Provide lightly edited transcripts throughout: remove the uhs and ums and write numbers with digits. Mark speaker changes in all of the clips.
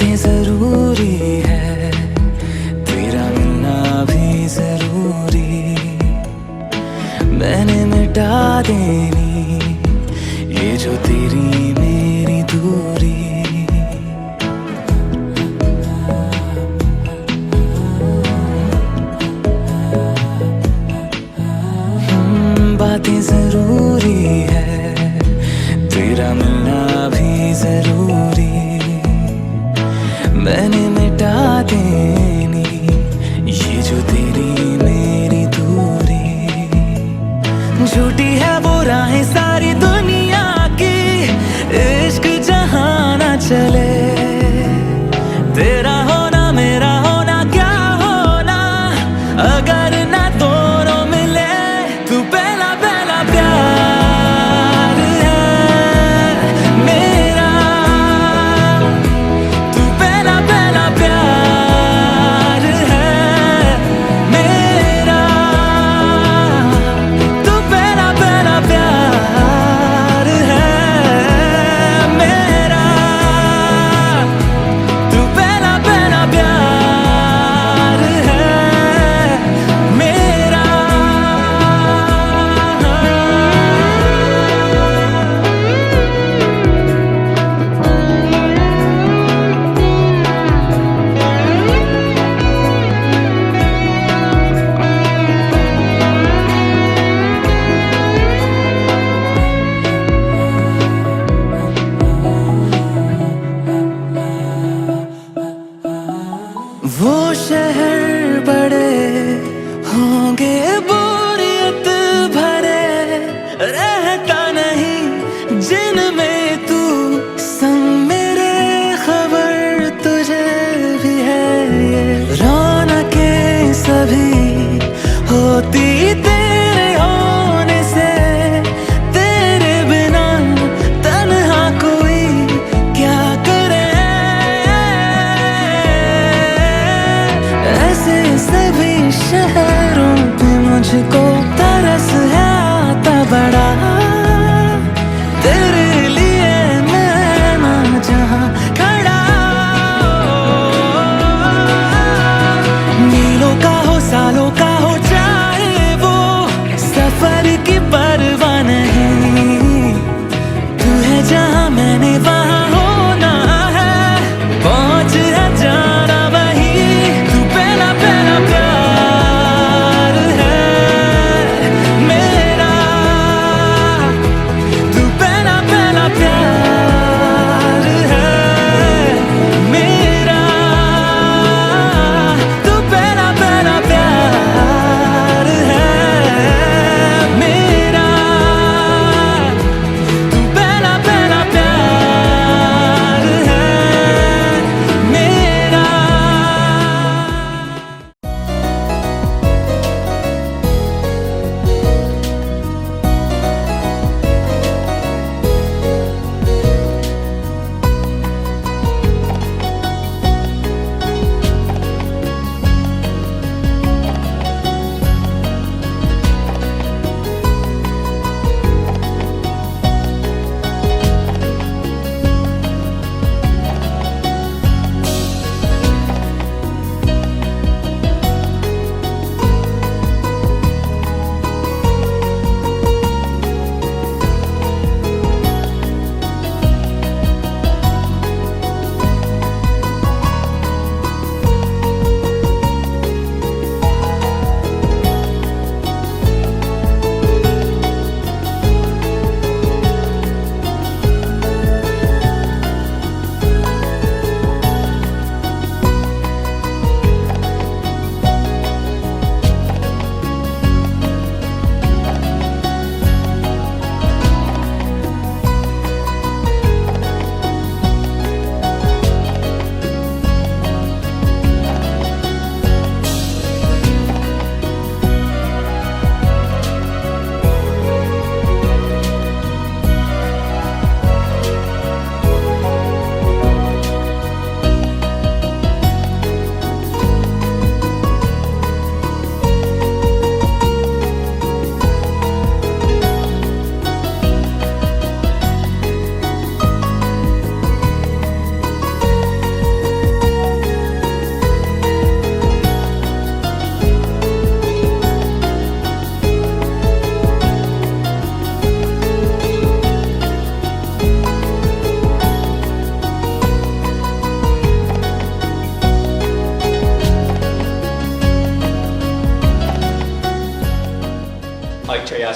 Speaker 1: बातें जरूरी है, तेरा मिलना भी जरूरी। मैंने मिटा देनी ये जो तेरी मेरी दूरी। बातें जरूरी है, तेरा मिलना भी जरूरी। मैंने मिटा देनी ये जो तेरी मेरी दूरी। झूठी है वो राहें सारी दुनिया की, इश्क जहां ना चले। तेरा होना मेरा होना क्या होना, अगर ना दोनों मिले। तू पहला पहला प्यार है मेरा, तू पहला पहला प्यार है मेरा, तू पहला पहला प्यार है मेरा, तू पहला पहला प्यार है मेरा। वो शहर बड़े होंगे बोरियत भरे, रहता नहीं जिनमें तू संग मेरे। खबर तुझे भी है ये रौनकें सभी होती तेरे होने से। तेरे बिना तन्हा कोई क्या करे, ऐसे सभी शहरों पे मुझको तरस है आता बड़ा। तेरे लिए मैं ना जहां खड़ा, मीलों का हो सा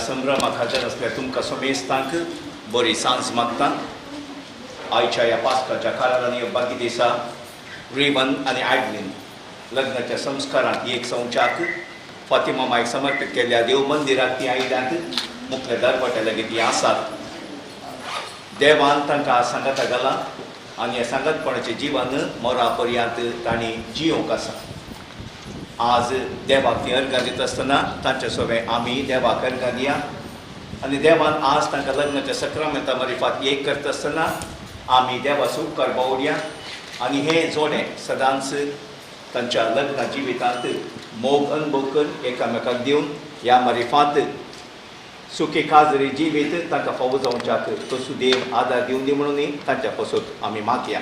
Speaker 2: संभ्रमाक हजर असल्या तुमकां समेस्तांक बरी सांज मागता. आयच्या ह्या पास्काच्या काळांनी बाकी दिसा रिवन आनी आयडलीन लग्नाच्या संस्कारांत एक संचाक फातिमा मायक समर्पित केल्ल्या देव मंदिरांत ती आयल्यांत मुख्य दरवट्या लेगीत ती आसात. देवान तांकां सांगता घाला आनी हे सांगतपणाचें जिवन मोरा पर्यंत तांणी जियोंक आसा. आज देवाक ती अर्घां दिता आसतना तांचे सोबे आमी देवाक अर्घां दिया आनी देवान आज तांकां लग्नाच्या सक्रामेंता मरिफात एक करता आसतना आमी देवाचो उपकार बावडया आनी हें जोडें सदांच तांच्या लग्न जिवितांत मोग अनुभव कर एकामेकाक दिवन ह्या मरिफांत सुखी काजरी जिवीत तांकां फावो जावच्याक तो सुदेव आदार दिवन दी म्हणून तांच्या पासून आमी मागया.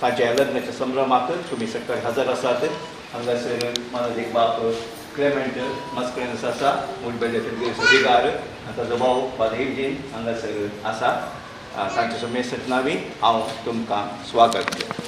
Speaker 2: तांच्या लग्नाच्या संभ्रमाक तुमी सकयल हजर आसात. हांगासर मानसीक बाप क्लेमेंट मस्करेन्स आसा मुडबेले सुबेगार ताजो भाव बादेवजीन हांगासर आसा. तांचे समेत नावी हांव तुमकां स्वागत करता.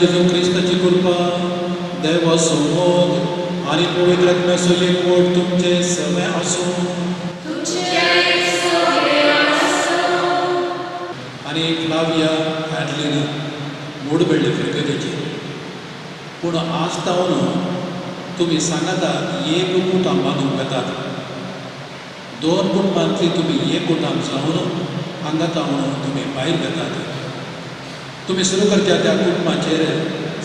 Speaker 3: जेजू क्रिस्ताची कृपा देवाचो मोग आनी पवित्र आत्म्याचो एकवट तुमचे सगळे आसूं आनी फ्लाविया हॅडलीन मोडबेळ्ळे फिरकतेची. पूण आज तावन तुमी सांगाता एक कुटुंब बांदूंक येतात. दोन कुटुंबांतली तुमी एक कुटुंब जावन हांगा तावन तुमी भायर घेतात. तुमी सुरू करच्या त्या कुटुंबाचेर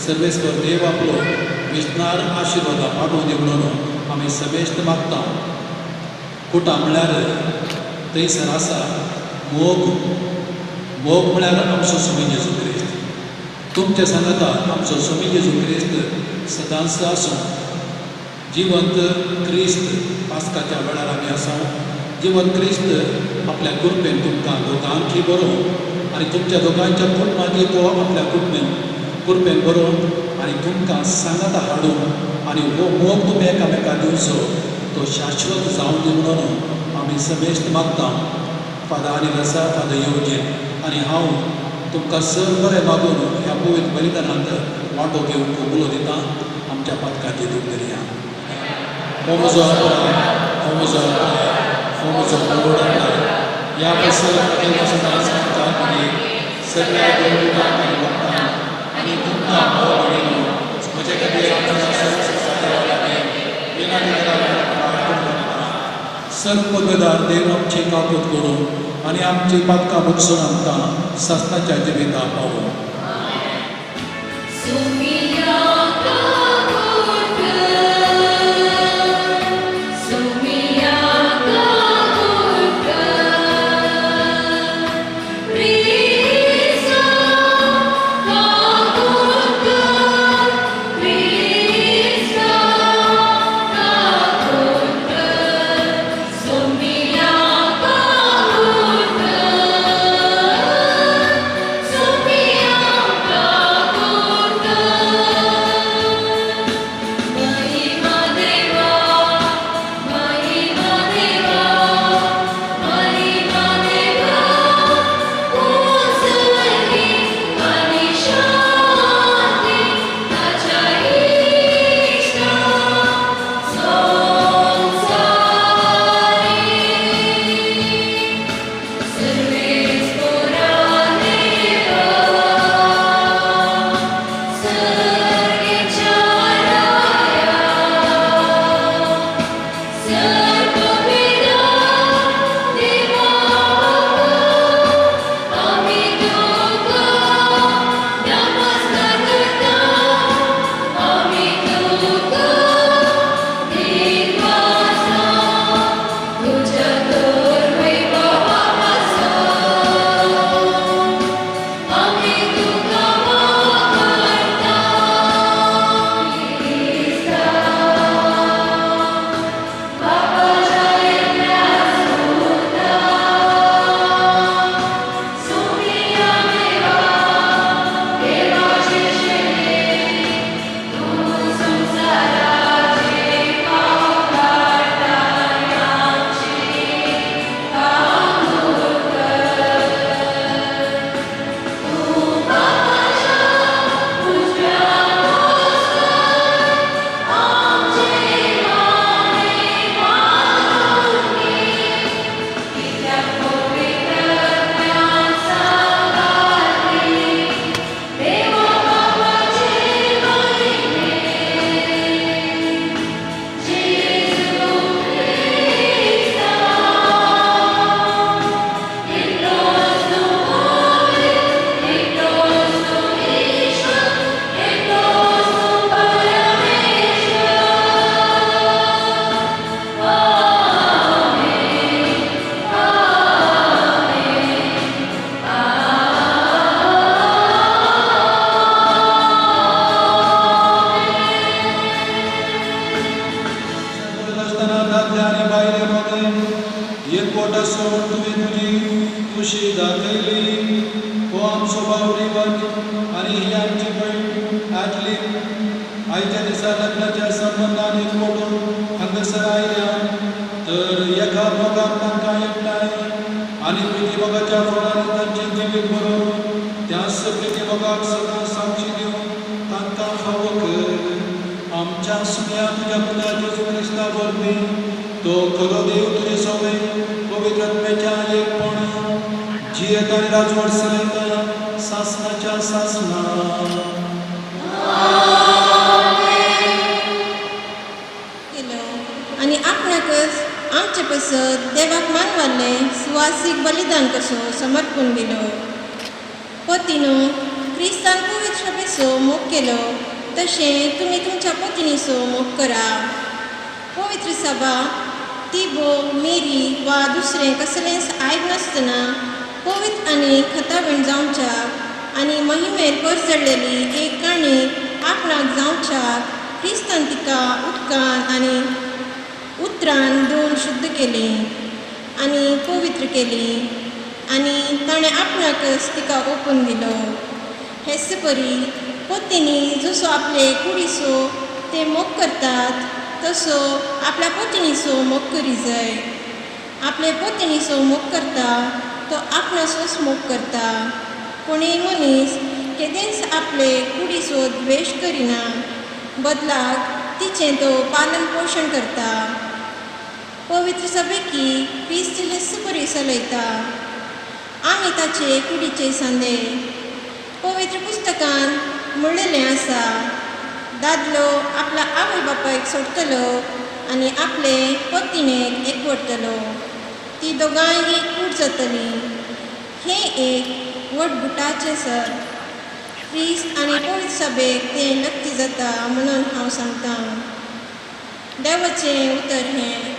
Speaker 3: सर्वेस्वर देव आपलो विस्तार आशिर्वाद पाठोवन दी म्हणून आमी समेस्त मागता. कुटां म्हळ्यार थंयसर आसा मोग. मोग म्हळ्यार आमचो स्वामी जेजू क्रिस्त. तुमचे सांगता आमचो स्वामी जेजू क्रिस्त सदांच आसूं. जिवंत क्रिस्त पास्काच्या वेळार आमी आसा. जिवंत क्रिस्त आपल्या कृपेन तुमकां दोगांकी बरोवन आनी तुमच्या दोगांच्या कुटुंबांनी तो आपल्या कृपेन बरोवन आनी तुमकां सांगाता हाडून आनी हो मोग तुमी एकामेकाक दिवचो तो शाश्वत जावन दी म्हणून आमी समेस्त मागता. फादर अनिल आसा फादर येवजेन आनी हांव तुमकां सर बरें मागून ह्या पवित्र बलिदानांत वांटो घेवंक कबुलो दिता. आमच्या पातकाची दूख दर्या हो म्हजो हो म्हजो हो म्हजो ह्या बसर सगळ्या देवळांक आनी भक्तांक आनी तुमकां भाव भयणीनो म्हजे खातीर सर्वपगदार देव आमची काकूत करून आनी आमची पातकां बक्षून आमकां सस्ताच्या जिविता पावूं. रिवन आणि ही आमची बहीण ॲडलिन आयच्या दिसा लग्नाच्या संबंधान एकवटून हांगासर आयल्या तर एका मोगाक तांकां एकठांय आनी प्रितीमोगाच्या फळांनी तांचे जिवीत भरून त्याच प्रितीमोगाक सदां साक्षी दिवन तांकां फावो कर. आमच्या सुन्या तुज्या पुता जेजू क्रिस्ता वरवीं तो खरो देव तुजे सवय पवित्र आत्म्याच्या एकपण जियेत आनी राजवट चलयता सासणाच्या सासणा.
Speaker 4: आणि आपणाकच आमचे पसत देवाक मानवाले सुवासीक बलिदान कसो समर्पून दिलो. पतीनो क्रिस्तान पवित्र सभेचो मोग केलो तशें तुमी तुमच्या पत्नीचो मोग करा. पवित्र सभा तिबो मेरी वा दुसरें कसलेंच आयब नासतना पवित्र आनी खतावण जावच्याक आनी महिमेर परजडलेली एक काणी आपणाक जावच्याक क्रिस्तान तिका उदकान आनी उतरान धुवन शुद्ध केली आनी पवित्र केली आनी ताणें आपणाकच तिका ओपून दिलो. हेच परी पत्नी जसो आपले कुडीचो ते मोग करतात तसो आपल्या पत्नीचो मोग करी जाय. आपले पत्नीचो मोग करता तो आपणाचोच मोग करता. कोणूय मनीस केदेंच आपले कुडीचो द्वेश करिना, बदलाक तिचें तो पालन पोशण करता. पवित्र सभेकी क्रिस्त हेच बरी चलयता. आमी ताचे कुडीचे सांदे. पवित्र पुस्तकान म्हणलेलें आसा, दादलो आपल्या आवय बापायक सोडटलो आनी आपले पत्नीक एकवटतलो. ती दोगांय एक कूड जातली. हें एक वटगुटाचें सर. क्रिस्त आनी पवित्र सभेक तें नक्की जाता म्हणून हांव सांगतां. देवाचें उतर हें.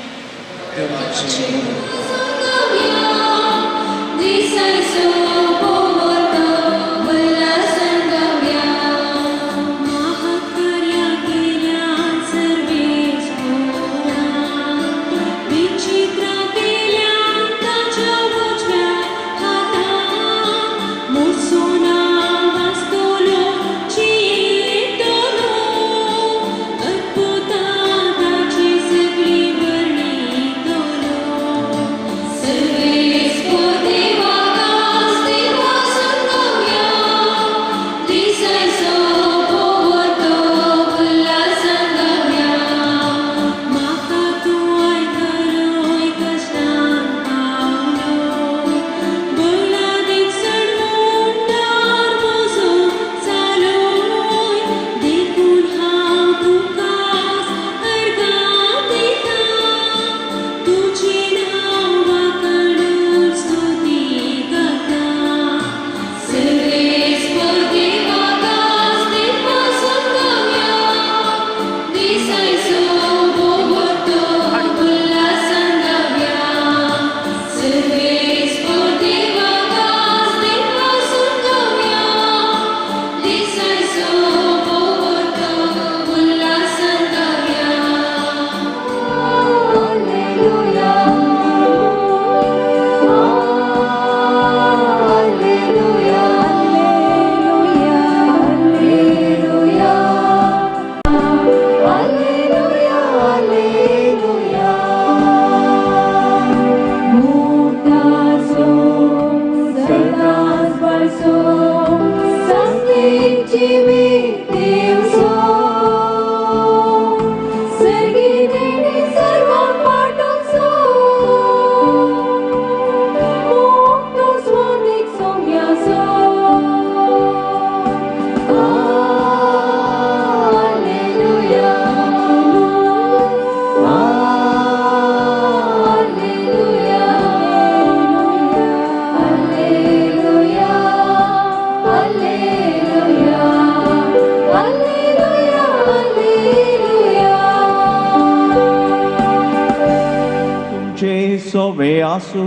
Speaker 5: sove asu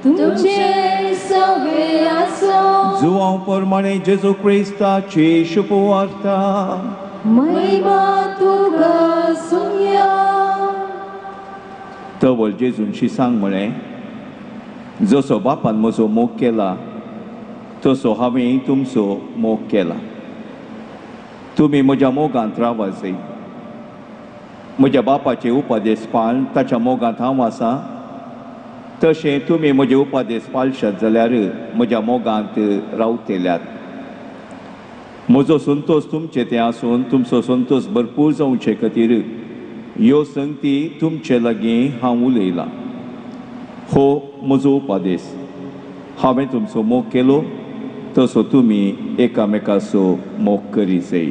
Speaker 6: तुमचे सवे आसो
Speaker 5: João परमाणे जेजू क्रिस्ताची शुभवार्ता
Speaker 6: महिमा तुका सुया
Speaker 5: तवल जेजूंशी सांग म्हळें जसो बापान म्हजो मोग केला तसो हांवें तुमचो मोग केला. तुमी म्हज्या मोगांत रावासय. म्हज्या बापाचे उपादेश पाळन ताच्या मोगांत हांव आसां, तशें तुमी म्हजे उपादेश पाळशात जाल्यार म्हज्या मोगांत रावतल्यात. म्हजो संतोश तुमचे तें आसून तुमचो संतोश भरपूर जावचे खातीर ह्यो संगती तुमचे लागीं हांव उलयलां. हो म्हजो उपादेश. हांवें तुमचो मोग केलो तसो तुमी एकामेकाचो मोग करीसय.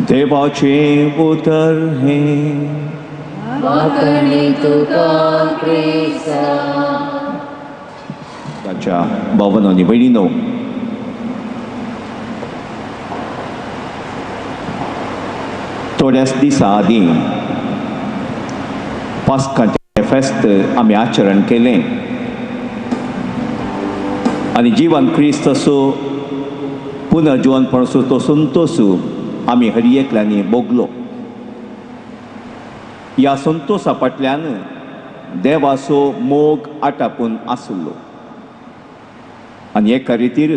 Speaker 5: देवाचें उतर हें
Speaker 6: वाकणी तुका क्रिस्ता.
Speaker 5: ताच्या भावांनो आनी भयणीनो, थोड्याच दिसा आदीं पास्काचें फेस्त आमी आचरण केलें आनी जिवन क्रिस्ताचो पुनर्जिवनपणाचो तो संतोश आमी हर एकल्यांनी भोगलो. ह्या संतोशा फाटल्यान देवाचो मोग आटापून आसलो आनी एका रितीर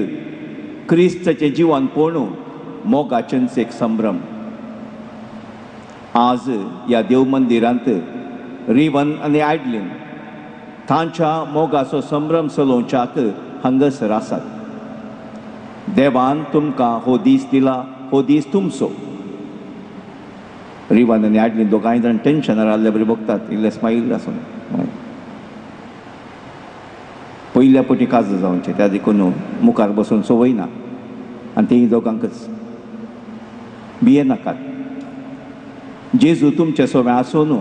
Speaker 5: क्रिस्ताचें जिवन पळोवन मोगाचेंच एक संभ्रम. आज ह्या देव मंदिरांत रिवन आनी आयडलीन तांच्या मोगाचो संभ्रम चलोवच्याक हांगासर आसात. देवान तुमकां हो दीस दिला, हो दीस तुमचो. रिवन आनी आयडलीन दोगांय जाण टेन्शनार आसले बरें बघतात, इल्ले स्माईल आसून पयल्या पटी काजू जावचे, त्या देखून मुखार बसून संवय ना आनी तेही दोगांकच भियेनाकात. जेजू तुमचे सोबे आसून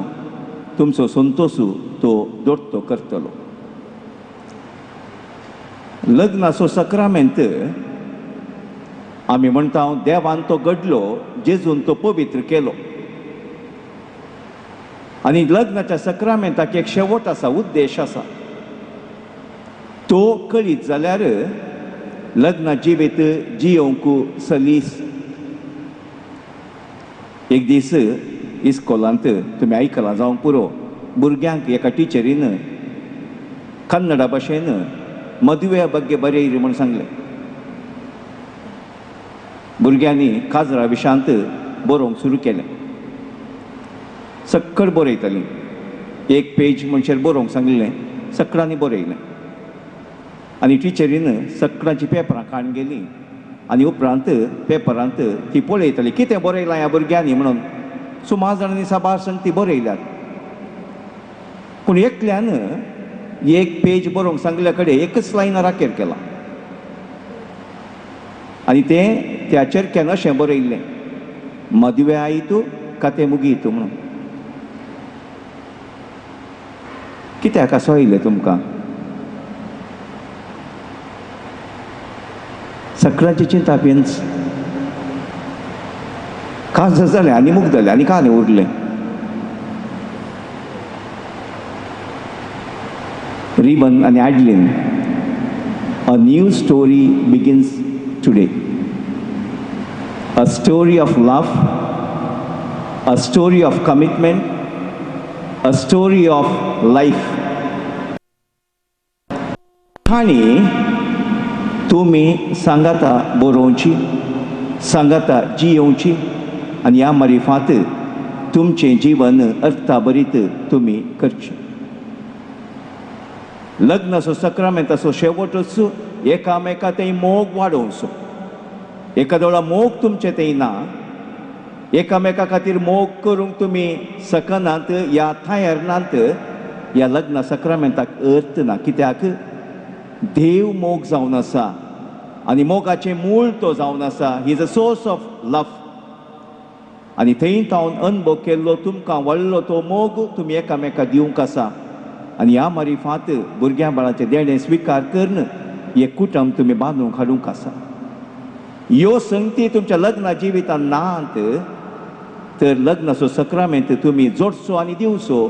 Speaker 5: तुमचो संतोश तो दोट्टो करतलो. लग्नाचो सक्रामेंत आमी म्हणटा देवान तो घडलो, जेजून तो पवित्र केलो. आनी लग्नाच्या सक्रामेंताक एक शेवट आसा, उद्देश आसा. तो कळीत जाल्यार लग्न जिवीत जियोंक सलीस. एक दीस इस्कॉलांत तुमी आयकलां जावं पुरो, भुरग्यांक एका टिचरीन कन्नडा भाशेन मदवे बग्गे बरयरी म्हूण सांगलें. भुरग्यांनी काजरा विशांत बरोवंक सुरू केलें. सक्कळ बरयतालीं. एक पेज म्हणचेर बरोवंक सांगलें, सक्कळांनी बरयलें. आनी टिचरीन सक्कळांची पेपरां काडून गेलीं आनी उपरांत पेपरांत ती पळयताली कितें बरयलां ह्या भुरग्यांनी म्हणून. सुमार जाणांनी साबार संगती बरयल्यात, पूण एकल्यान एक पेज बरोवंक सांगल्या कडेन एकच लायन राखेर केला आनी तें त्या चरक्यान अशें बरयल्लें, मदवे आयितू काते मुगीतू म्हणून. कित्याक असो आयलें तुमकां? सक्राची चिंता पेन्स काज जालें आनी मुग जालें आनी कांय उरलें. रिवन आनी Adeline, a new story begins today. A story of love, a story of commitment, a story of life. काणी तुमी सांगाता बरोवची, सांगाता जियोवची आनी ह्या मारिफांत तुमचें जीवन अर्थाभरीत तुमी करचें. लग्नाचो सक्रामेंताचो शेवटच एकामेका थंय मोग वाडोवचो. एखाद्या वेळा मोग तुमचे थंय ना, एकामेका खातीर मोग करूंक तुमी सकनात या थायरनात ह्या लग्न सक्रामेंताक अर्थ ना. कित्याक देव मोग जावन आसा आनी मोगाचें मूळ तो जावन आसा. He is a source of love. आनी थंय तावन अनुभव केल्लो तुमकां व्हडलो तो मोग तुमी एकामेका दिवंक आसा. आनी ह्या मारिफांत भुरग्यां बाळाचें देणें स्विकार करून हे कुटुंब तुमी बांदूंक हाडूंक आसा. ह्यो संगती तुमच्या लग्ना जिवितांत नात तर लग्नाचो सक्रामेंत तुमी जोडचो आनी दिवचो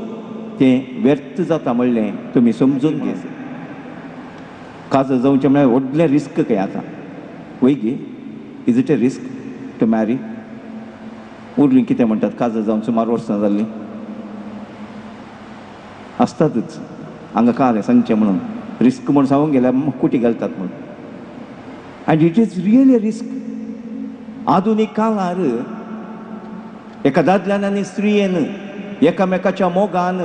Speaker 5: तें व्यर्थ जाता म्हणलें तुमी समजून घेयात. काज जावचें म्हळ्यार व्हडलें रिस्क खंय आतां. वय गे, is it a risk to marry? उरलीं कितें म्हणटात, काज जावन सुमार वर्सां जाल्लीं. आसतातच हांगा कालें सांगचें म्हणून रिस्क म्हूण सांगूंक गेल्यार कुटी घालतात म्हणून. And it is really risk. आधुनीक काळार एका दादल्यान आनी स्त्रियेन एकामेकाच्या मोगान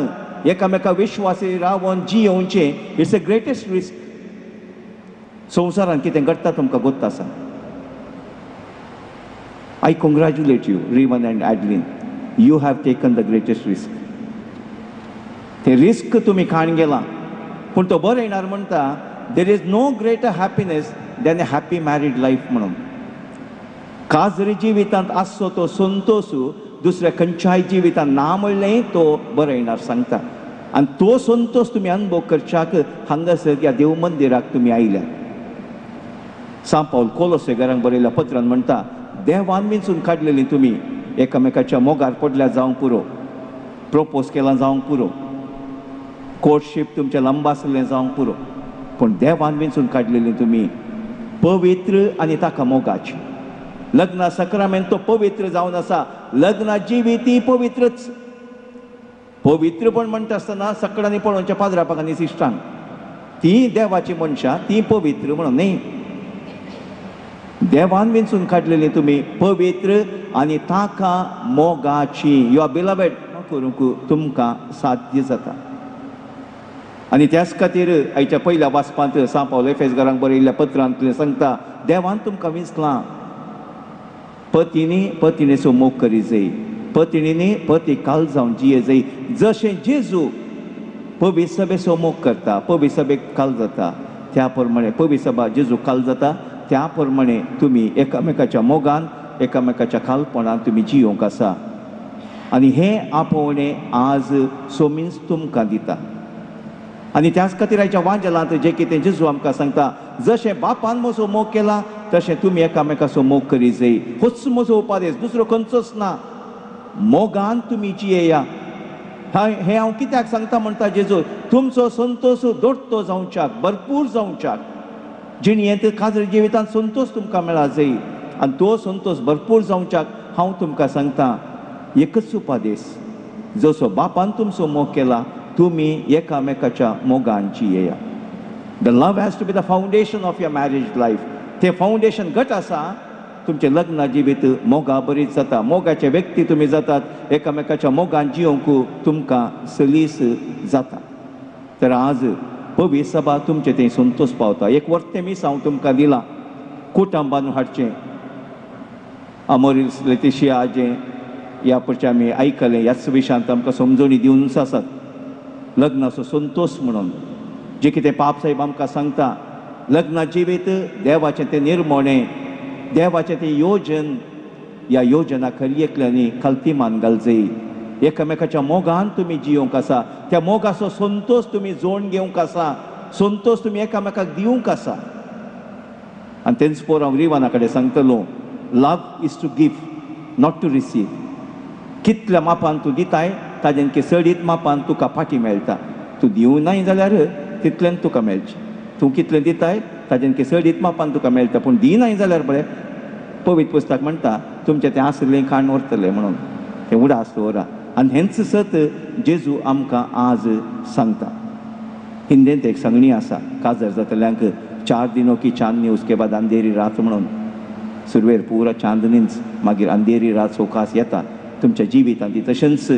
Speaker 5: एकामेका विश्वासी रावन जियोवचें इट्स अ ग्रेटेस्ट रिस्क. संवसारान कितें घडटा तुमकां गोत्त आसा. I congratulate you Rivan and Adeline. You have taken the greatest risk. ते रिस्क तुमी खाण गेला पूण तो बरो येणार म्हणटा there is no greater happiness than a happy married life म्हणून. का जरी जिवितांत आसचो तो संतोष दुसऱ्या खंयच्याय जिवितांत ना म्हणलें तो बरो येणार सांगता. आनी तो संतोष तुमी अनुभव करच्याक हांगासर ह्या देव मंदिराक तुमी आयल्या. सान पावल कोलोसेकारांक बरयल्या पत्रान म्हणटा देवान विंचून काडलेलीं तुमी एकामेकाच्या मोगार पडल्या जावंक पुरो, प्रोपोज केलां जावंक पुरो, कोर्टशीप तुमचें लंब आसलें जावंक पुरो, पूण देवान विंचून काडलेलीं तुमी पवित्र आनी ताका मोगाची. लग्ना सक्रामेंत तो पवित्र जावन आसा. लग्ना जिवीती पवित्रच. पवित्रपण म्हणटा आसतना सकाळांनी पळोवचें पाद्रापाक आनी सिश्टांक ती देवाची मनशां ती पवित्र म्हणून न्ही. देवान विंचून काडलेलीं तुमी पवित्र आनी ताका मोगाची. यू आर बिलवेड करूंक तुमकां साध्य जाता. आनी त्याच खातीर आयच्या पयल्या वाचपांत सान पावल एफेसकारांक बरयल्ल्या पत्रांत सांगता देवान तुमकां विंचलां पत्नीचो मोग करी जाय, पत्नीनी पती काल जावन जिये जाय. जशें जेजू पवित्र सभेचो मोग करता, पवित्र सभेक काल जाता, त्या प्रमाणे पवित्र सभा जेजू काल जाता त्या प्रमाणे तुमी एकामेकाच्या मोगान एकामेकाच्या कालपणान तुमी जियोंक आसा. आनी हें आपोवणें आज सोमीस तुमकां दिता. आनी त्याच खातीर आयच्या वांजलांत जें कितें जेजू आमकां सांगता जशें बापान म्हजो मोग केला तशें तुमी एकामेकाचो मोग करी जाय. होच म्हजो उपादेश, दुसरो खंयचोच ना. मोगान तुमी जियेया. हें हांव कित्याक सांगता म्हणटा जेजू तुमचो संतोष दोडतो जावच्याक, भरपूर जावच्याक. जिणेंत काजर जिवितांत संतोष तुमकां मेळा जाय आनी तो संतोष भरपूर जावच्याक हांव तुमकां सांगता एकच उपादेश जसो बापान तुमचो मोग केला तुमी एकामेकाच्या मोगान जियेया. The love has to be the foundation of your marriage life. तें फावंडेशन घट आसा तुमचें लग्न जिवीत मोगा बरीच जाता. मोगाचे व्यक्ती तुमी जातात. एकामेकाच्या मोगान जियोंक तुमकां सलीस जाता. तर आज पवित्र सभा तुमचें तें संतोष पावता. एक वर्तेमीस हांव तुमकां दिलां कुटुंब बांदून हाडचें. अमोरिल्स लेतिशिया जें ह्या पडचें आमी आयकलें ह्याच विशयांत आमकां समजणी दिवनूच आसात. लग्नाचो संतोष म्हणून जें कितें पाप साहेब आमकां सांगता लग्ना जिवीत देवाचें तें निर्मोणें, देवाचें तें योजन. ह्या योजना खरयेंतल्यांनी खालतीमान घाल जाय. एकामेकाच्या मोगान तुमी जियोंक आसा. त्या मोगाचो संतोष तुमी जोडून घेवंक आसा. संतोष तुमी एकामेकाक दिवंक आसा. आनी तेंच पोर हांव रिवाना कडेन सांगतलो love is to give not to receive. कितल्या मापान तूं दिताय ताजेन सडीत मापान तुका फाटी मेळटा. तूं दिवं नाय जाल्यार तितल्यान तुका मेळचें. तूं कितलें दिताय ताजेन सडीत मापान तुका मेळटा. पूण दिनाय जाल्यार बरें पवित्र पुस्तक म्हणटा तुमचें तें आसलें खाण व्हरतलें म्हणून. तें उडास दवरा. आनी हेंच सत जेजू आमकां आज सांगता. हिंदेंत एक सांगणी आसा काजर जातल्यांक 4 दिनों की चांदनी उसके बाद अंधेरी रात म्हणून. सुरवेर पुरा चांदनीच मागीर अंधेरी रात सोकास येता तुमच्या जिवितांत. ती तशेंच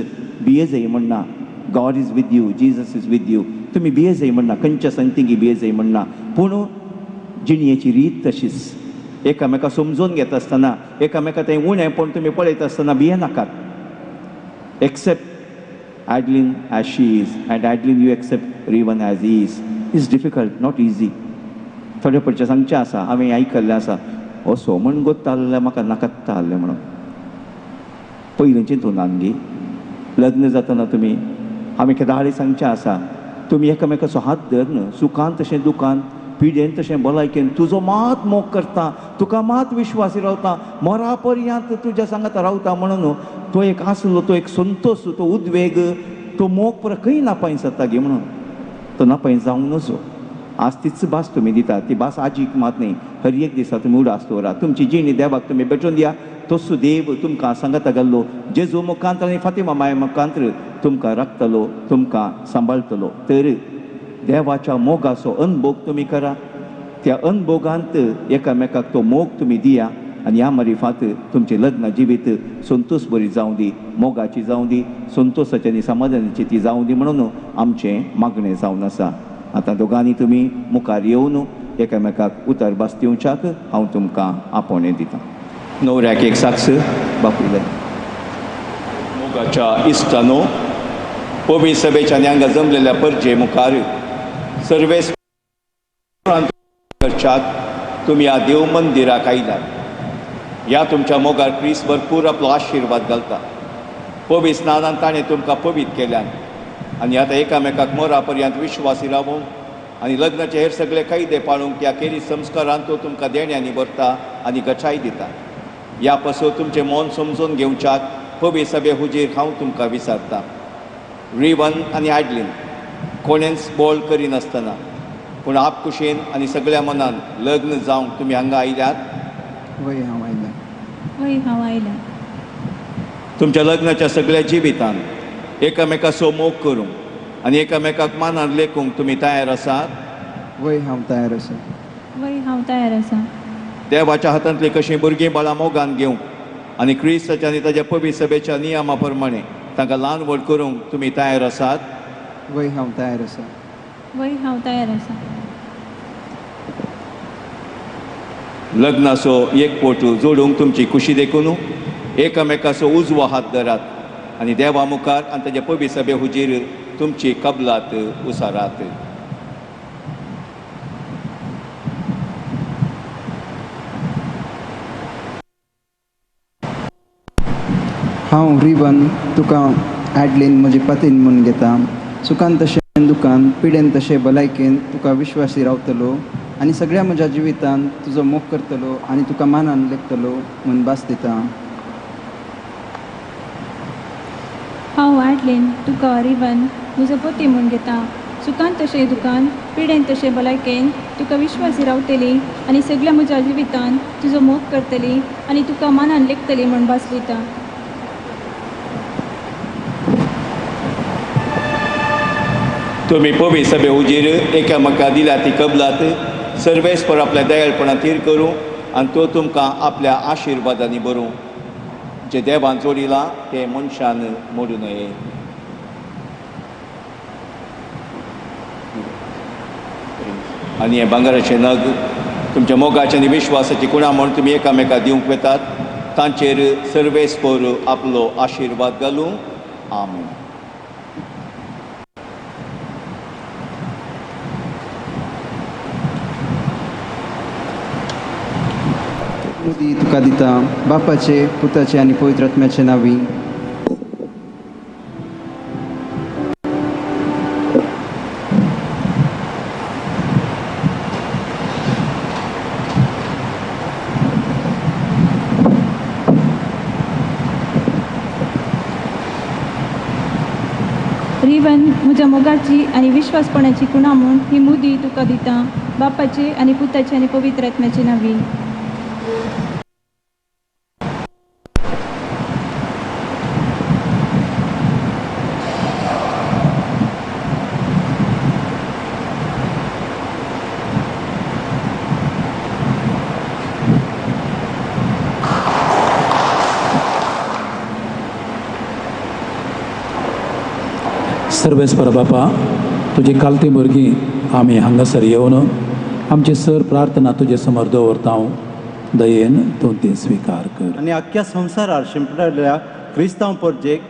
Speaker 5: बिये जाय म्हणना God is with you, Jesus is with you. तुमी बिये जाय म्हणना, खंयच्या संतींगी बिये जाय म्हणना. पूण जिणयेची रीत तशीच. एकामेका समजून घेता आसतना एकामेका तें उणेंपण तुमी पळयता आसतना बिये नाकात. Except Adeline as she is, and Adeline you accept Rivan as he is. It's difficult, not easy. थोडे पडचे सांगचें आसा. हांवें आयकल्लें आसा असो म्हण गोत्ता जाल्यार म्हाका नाकात्ता आहलें म्हणून. पयलीं चिंतून गे लग्न जातना तुमी हांवें केदाळी सांगचें आसा तुमी एकामेकाचो हात धरन सुखान तशें दुखान पिडेन तशें भलायकेन तुजो मात मोग करता, तुका मात विश्वासी रावता, मरा पर्यंत तुज्या सांगात रावता म्हणून तो एक आसलो तो एक संतोष, तो उद्वेग, तो मोग पर खंय नापाय जाता गे म्हणून तो नापाय जावंक नजो. आज तीच भास तुम्ही दिता ती भास आजीक मात न्ही हर एक दिसा तुमी उडास दवरा तुमची जिणी देवाक तुमी भेटून दिया तोसू देव तुमकां सांगता गेल्लो जेजू मुखांत आनी फातिमा माय मुखांत तुमकां राखतलो तुमकां सांबाळटलो तर देवाच्या मोगाचो अनुभोग तुमी करा त्या अनुभोगांत एकामेकाक तो मोग तुमी दिया आनी ह्या मारिफांत तुमचें लग्न जिवीत संतोश बरी जावं दी मोगाची जावं दी संतोशाची आनी समाधानाची ती जावं दी म्हणून आमचें मागणें जावन आसा आतां दोगांनी तुमी मुखार येवन एकामेकाक उतर भास दिवच्याक हांव तुमकां आपोवणें दितां न्हवऱ्याक एक साक्ष बापूय मोगाच्या इश्टानो पवी सभेच्या न्यांगा जमलेल्या परजे मुखार सर्वेस चर्चाक तुमी ह्या देव मंदिराक आयल्यात ह्या तुमच्या मोगार क्रिस्त भरपूर आपलो आशिर्वाद घालता पवी स्नानान ताणें तुमकां पवीत केल्यान आनी आतां एकामेकाक मरा पर्यंत विश्वासी रावूंक आनी लग्नाचे हेर सगळे कायदे पाळूंक ह्या खेरीत संस्कारान तो तुमकां देण्यांनी भरता आनी गचाय दिता ह्या पासून तुमचें मन समजून घेवच्याक पवी सभे हुजीर हांव तुमकां विचारता रिवन आनी आयडलीन कोणेंच बोल करिनासतना पूण आपकुशीन आनी सगळ्या मनान लग्न जावंक तुमी हांगा आयल्यात
Speaker 7: वय हांव आयला
Speaker 6: वय हांव आयला
Speaker 5: तुमच्या लग्नाच्या सगळ्या जिवितान एकामेकाचो मोग करूंक आनी एकामेकाक मानान लेखूंक तुमी तयार आसात
Speaker 7: वय हांव तयार आसा
Speaker 6: वय हांव तयार आसा
Speaker 5: देवाच्या हातांतली कशीं भुरगीं बाळां मोगान घेवंक आनी क्रिस्ताच्या आनी ताच्या पवी सभेच्या नियमा प्रमाणे तांकां ल्हान व्हड करूंक तुमी तयार आसात
Speaker 7: वय हांव तयार आसा
Speaker 6: वय हांव तयार आसा
Speaker 5: लग्नाचो एकपोट जोडूंक तुमची खुशी देखून एकामेकाचो उजवो हात धरात आनी देवा मुखार आनी ताच्या पवी सभे हुजीर तुमची कबलात उसारात
Speaker 7: हांव रिवन तुका ॲडलीन म्हजी पतीन म्हूण घेता सुखान तशें दुखान पिडेन तशें भलायकेन तुका विश्वासी रावतलो आनी सगळ्या म्हज्या जिवितान तुजो मोग करतलो आनी तुका मानान लेखतलो म्हूण भास दिता
Speaker 6: हांव आडलेन तुका रिवन म्हजो पती म्हूण घेता सुखान तशें दुखान पिडेन तशें भलायकेन तुका विश्वासी रावतली आनी सगळ्या म्हज्या जिवितान तुजो मोग करतली आनी तुका मानान लेखतली म्हूण भास दिता
Speaker 5: तुमी पवी सभे हुजीर एकामेका दिल्या ती कबलात सर्वेस्पर आपल्या दयाळपणां तीर करूं आनी तो तुमकां आपल्या आशिर्वादांनी भरूं जे देवान जोडिलां ते मनशान मोडूं नये आनी हे भांगराचे नग तुमच्या मोगाचे आनी विश्वासाची कुणा म्हूण तुमी एकामेका दिवंक वेतात तांचेर सर्वेस्पर आपलो आशिर्वाद घालूं आमीन
Speaker 7: मुदी तुका दिता बापाचे पुताचे आनी पवित्र आत्म्याचे नांवी
Speaker 6: रिवन म्हज्या मोगाची आनी विश्वासपणाची कुणा म्हूण ही मुदी तुका दिता बापाचे आनी पुताचे आनी पवित्र आत्म्याचे नांवी
Speaker 3: सर्वेस्पर बापा तुजी कालती भुरगीं आमी हांगासर येवन आमची सर प्रार्थना तुजे समोर दवरता हांव दयेन तूं ती स्विकार कर
Speaker 8: आनी आख्ख्या संवसारार शिंपडलेल्या क्रिस्तांव परजेक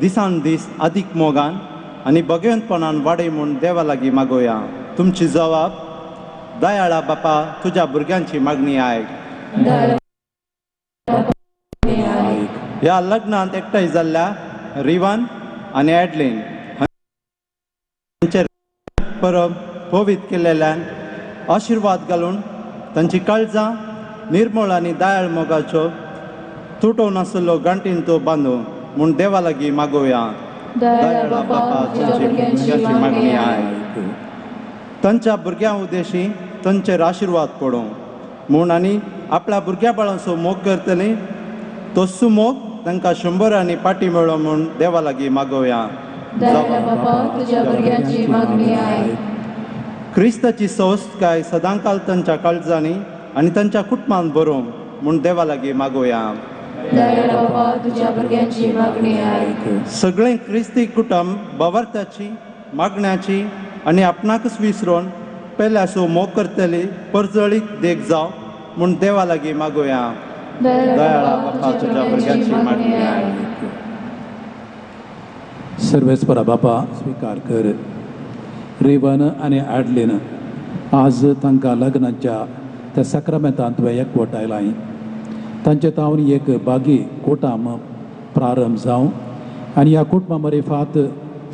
Speaker 8: दिसान दीस अदीक मोगान आनी भगवंतपणान वाडय म्हूण देवा लागीं मागोया तुमची जबाब दयाळा बापा तुज्या भुरग्यांची मागणी आयक ह्या लग्नांत एकठांय जाल्ल्या रिवन आनी ॲडलीन परब पवीत केलेल्यान आशिर्वाद घालून तांची काळजां निर्मळ आनी दयाळ मोगाच्यो तुटो नासलो गांठीन तो बांदूं म्हूण देवा लागीं मागोया दयाळा बापा तुज्या भुरग्यांची मागणी आयक तांच्या भुरग्यां उद्देशी तांचेर आशिर्वाद पडूं म्हूण आनी आपल्या भुरग्या बाळांचो मोग करतली तस्सो मोग तांकां 100 आनी पाटी मेळो म्हूण देवा लागीं मागोवया. क्रिस्ताची संस्काय सदांकाल तांच्या काळजांनी आनी तांच्या कुटुंबांत बरोवं म्हूण देवा लागीं मागोवया. सगळें क्रिस्ती कुटुंब भावार्थाची मागण्याची आनी आपणाकच विसरून पेल्याचो मोग करतली परजळीक देख जाव म्हूण देवा लागीं मागोवया. दयाळा बापा तुज्या भुरग्यांची मागणी आयक.
Speaker 3: सर्वेस्परा बापा स्वीकार कर. रेवन आनी ॲडलीन आज तांकां लग्नाच्या त्या सक्रामेंतांत तुवें एकवटायलाय. तांचे तावन एक बागी कोटाम प्रारंभ जावं आनी ह्या कुटुंबा मरेफात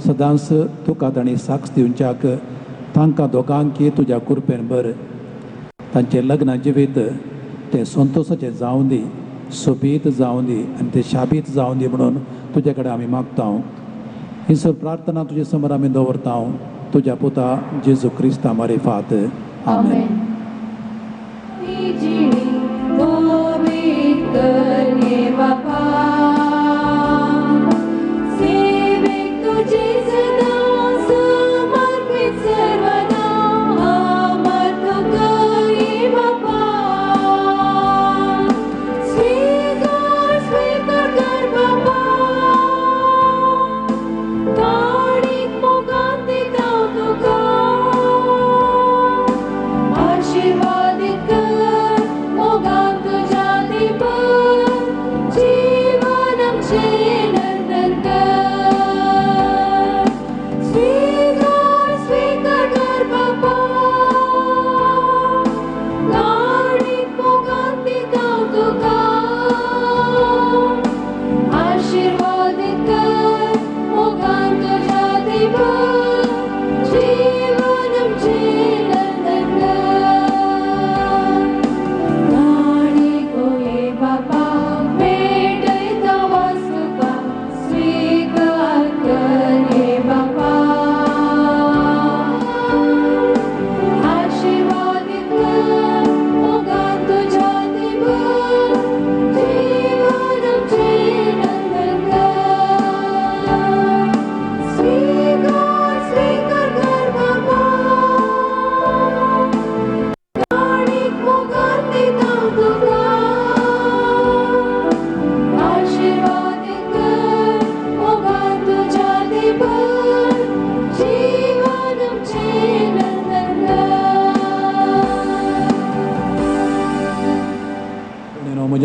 Speaker 3: सदांच तुका तांणी साक्ष दिवच्याक तांकां दोगांकी तुज्या कृपेन बर. तांचें लग्न जिवीत तें संतोशाचें जावं दी, सोबीत जावं दी आनी तें शाबीत जावं दी म्हणून तुजे कडेन आमी मागता. ही सर प्रार्थना तुजे समोर आमी दवरता तुज्या पुता जेजू क्रिस्ता मरेफात. आमेन.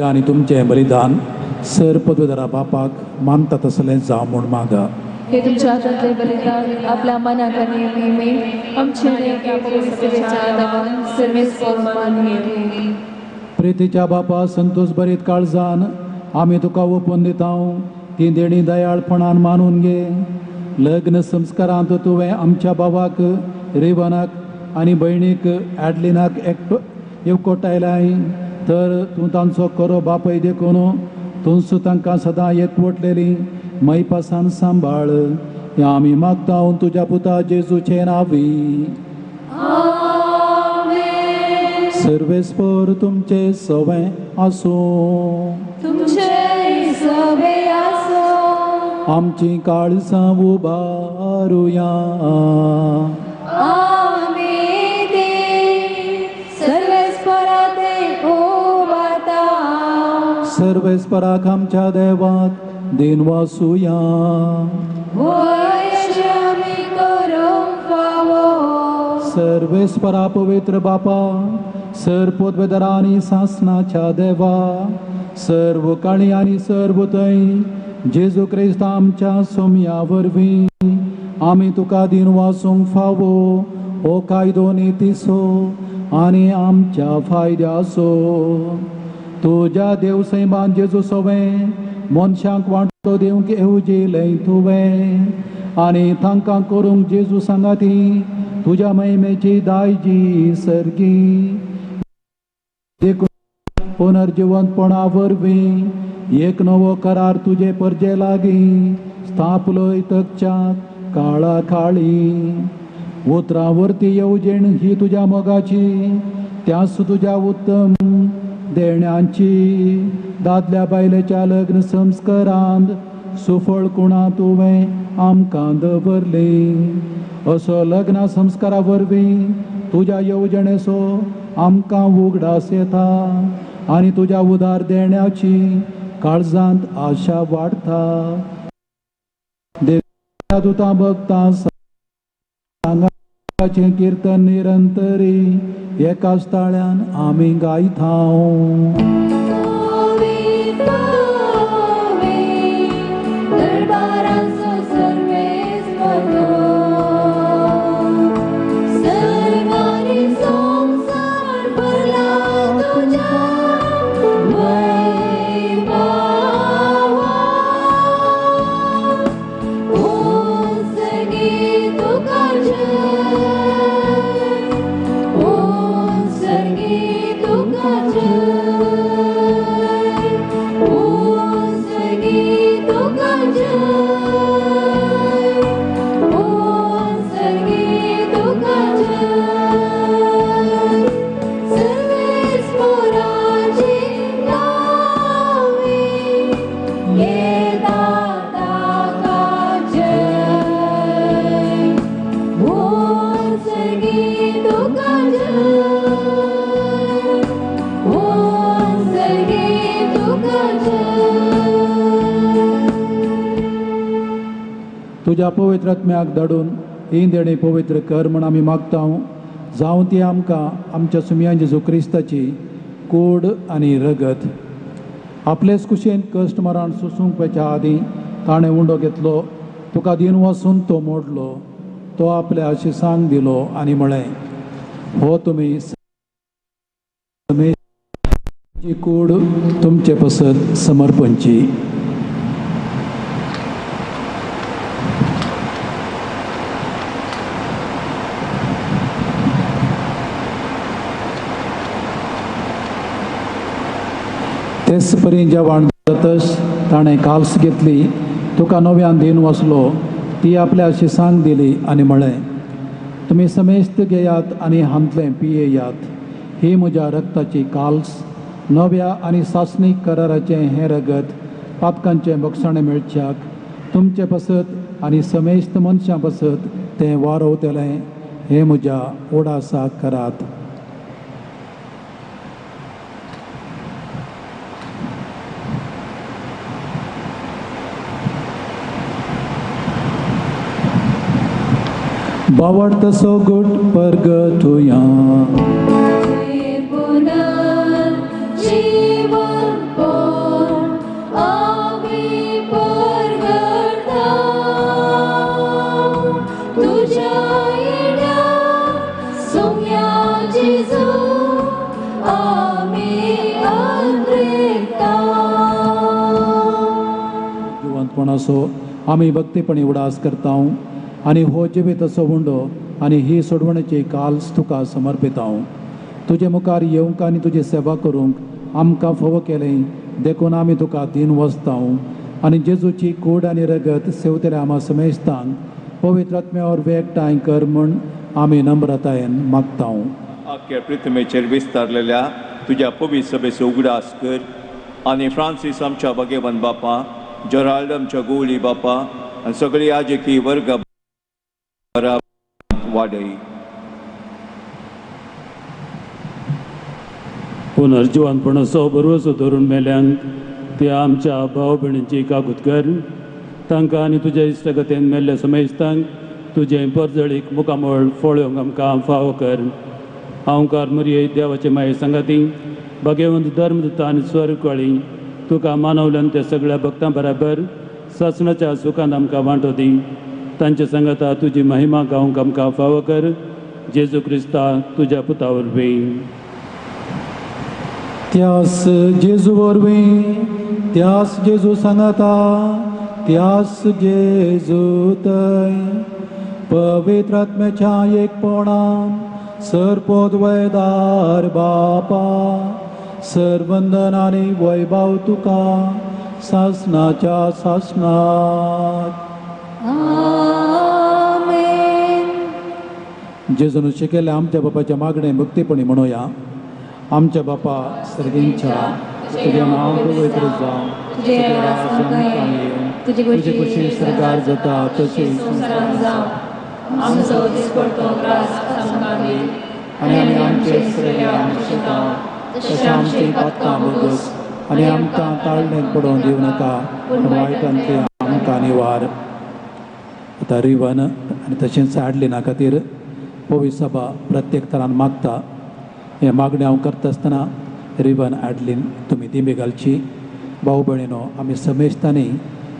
Speaker 3: आनी तुमचें बलिदान सर पदवेदारा बापाक मानता तसलें जावं म्हूण मागा.
Speaker 9: हे तुमच्या हातांतलें बलिदान आपल्या मनाक आनी नेमीक आमचे नेमके पवित्रतेच्या आदारान सर्वेस्पर मानून
Speaker 3: प्रितीच्या बापा संतोष बरीत काळजान आमी तुका ओपून दिता. ती देणी दयाळपणान मानून घे. लग्न संस्कारांत तुवें आमच्या भावाक रेवनाक आनी भयणीक ॲडलिनाक एकवटायलाय तर तूं तांचो खरो बापय देखून तुमचो तांकां सदां एकवटलेली मैपासान सांबाळ. हें आमी मागता तुज्या पुता जेजूचे नांवी. सर्वेस्पर तुमचे सवें आसूं. आमची काळजां उबारुया. सर्वेस्पराक आमच्या देवाक दिन वासुया. सर्वेस्परा पवित्र बापा सर पदवेदारा आनी सासणाच्या देवा सर्व काळी आनी सर्व थंय जेजू क्रिस्त आमच्या सोम्या वरवीं आमी तुका दिन वासूंक फावो हो कायदो नितीसो आनी आमच्या फायद्याचो. तुज्या देवसैमान जेजू सवें मनशांक वांटो दिवंक येवजिलें तुवें आनी तांकां करूंक जेजू सांगाती तुज्या महिमेची दायजी सर्गी देखून पुनर्जिवंतपणा वरवीं एक नवो करार तुजे परजे लागीं स्थापलोय तकच्या काळा काळी. उतरावरती येवजण ही तुझ्या मोगाची, त्यास तुझ्या उत्तम देण्यांची दादल्या बायलेच्या लग्न संस्कारांत सुफळ कुणा तुवें आमकां दवरली. असो लग्ना संस्कारा वरवीं तुज्या येवजणेचो आमकां उगडास येता आनी तुज्या उदार देण्याची काळजांत आशा वाडटा. देवाच्या दुतां भक्तां सांगाचें कीर्तन निरंतरी एकाच ताळ्यान आमी गायता. तुज्या पवित्र आत्म्याक धाडून ही देणी पवित्र कर म्हण आमी मागता. जावं ती आमकां आमच्या सुमयान जेजू क्रिस्ताची कूड आनी रगत. आपलेच कुशेन कश्ट मरण सुसूंकच्या आदीं ताणें उंडो घेतलो, तुका दिन वचून तो मोडलो, तो आपल्या आशिसांक दिलो आनी म्हळें, हो तुमी कूड तुमचे पसत समर्पणची. तेच परी जेवण जातच ताणें काल्स घेतली, तुका नव्यान दिन वचलो, ती आपल्या शिसांक दिली आनी म्हळें, तुमी समेस्त घेयात आनी हांतलें पियेयात. ही म्हज्या रक्ताची काल्स, नव्या आनी सासणीक कराराचें हें रगत पातकांचें बक्षणे मेळच्याक तुमचे पसत आनी समेस्त मनशां पसत तें वारवतलें. हें म्हज्या ओडासाक करात. बावड तसो गुट परगटुया. जिवंतपणाचो आमी भक्तीपणी उडास करता आनी हो जिवीत असो उंडो आनी ही सोडवणेची काल्स तुका समर्पिता. तुजे मुखार येवंक आनी तुजी सेवा करूंक आमकां फोव केलें देखून आमी तुका दिन वचता आनी जेजूची कूड आनी रगत सेवतल्या आमा समेस्तांक पवित्र आत्म्यावर एकठांय कर म्हूण आमी नम्रतायेन मागता.
Speaker 2: आख्या पृथ्वीचेर विस्तारलेल्या तुज्या पवित्र सभेचो उगडास कर आनी फ्रांसीस आमच्या भगेवन बापा, जॉराल्ड आमच्या गोवली बापा आनी सगळी याजकी वर्ग वाडय.
Speaker 10: पुनर्जिवनपणाचो बरोसो धरून मेल्यांक त्या आमच्या भाव भयणींची कागूत कर. तांकां आनी तुज्या इश्टगतेन मेल्ल्या समेस्तांक तुजें परजळीक मुखामळ फळोवंक आमकां फावो कर. हांव कारमरी देवाचे माये सांगाती भगवंत धर्मदूता आनी स्वर्गवाळी तुका मानवल्यान त्या सगळ्या भक्तां बराबर सासणाच्या सुखांत आमकां वांटो दी. तांच्या सांगाता तुजी महिमा गावंक आमकां फावो कर. जेजू क्रिस्ता तुज्या पुता वरवीं.
Speaker 3: त्यास जेजू वरवीं, त्यास जेजू सांगाता, त्यास जेजू थंय पवित्र आत्म्याच्या एकपणान सरपोद वैदार बापा सरवंदन आनी वैभव तुका सासणाच्या सासणात.
Speaker 9: आमेन.
Speaker 10: जेजून शिकयल्या आमच्या बापाच्या मागणें भक्तीपणी म्हणूया. आमच्या बापा सर्गींच्या तुजें नांव पवित्र जावं, तुजें राज आमकां येवं, तुजी कुशी सरकार जाता तशी
Speaker 9: संवसारांत जावं. आमचो दिसपडटो त्रास आमकां दी,
Speaker 10: आनी आमी आमचे श्रेयांक शिका तशें आमची पातकां बोगस आनी आमकां ताळणेंत पडोवन दिवं नाका, पूण वायटांतली आमकां निवार. आतां रिवन आनी तशेंच आडलिना खातीर पवित्र सभा प्रत्येक तरान मागता. हे मागणी हांव करता आसतना रिवन आडलीन तुमी दिमी घालची. भाऊ भयणीनो, आमी समेस्तांनी